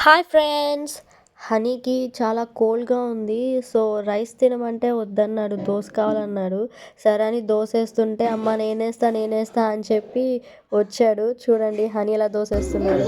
Hi friends. హనీకి చాలా కోల్డ్గా ఉంది. So rice తినమంటే వద్దన్నాడు, దోశ కావాలన్నాడు. సరే అని దోశ వేస్తుంటే అమ్మ నేనేస్తా అని చెప్పి వచ్చాడు. చూడండి హనీ ఎలా దోశ వేస్తున్నాడు.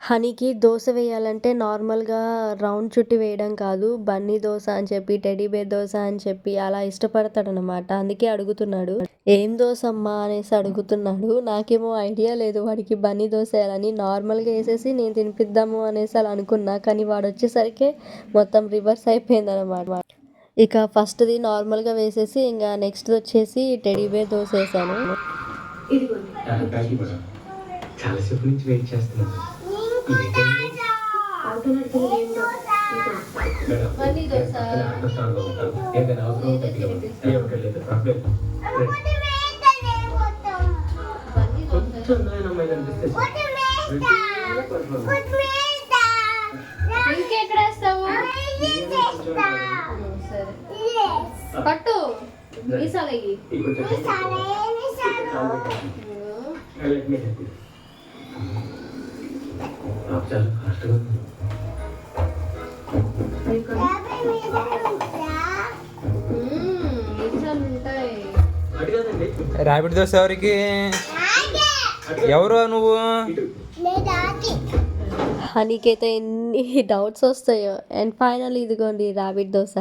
హనీకి దోశ వేయాలంటే నార్మల్గా రౌండ్ చుట్టి వేయడం కాదు, బన్నీ దోశ అని చెప్పి, టెడీ బేర్ దోశ అని చెప్పి అలా ఇష్టపడతాడనమాట. అందుకే అడుగుతున్నాడు, ఏం దోశ అమ్మా అనేసి అడుగుతున్నాడు. నాకేమో ఐడియా లేదు వాడికి బన్నీ దోశ వేయాలని. నార్మల్గా వేసేసి నేను తినిపిద్దాము అనేసి అలా అనుకున్నా, కానీ వాడు వచ్చేసరికి మొత్తం రివర్స్ అయిపోయిందనమాట. ఇక ఫస్ట్ది నార్మల్గా వేసేసి ఇంకా నెక్స్ట్ వచ్చేసి టెడీ బేర్ దోశ వేసాను. చాలాసేపు నుంచి వెయిట్ చేస్తున్నాను. ఏదైనా అవసరం పట్టు చాలా ఫాస్ట్గా ర్యాపిడ్ దోశ ఎవరికి? ఎవరు నువ్వు? హనీకి అయితే ఎన్ని డౌట్స్ వస్తాయో. అండ్ ఫైనల్ ఇదిగోండి ర్యాబిట్ దోశ.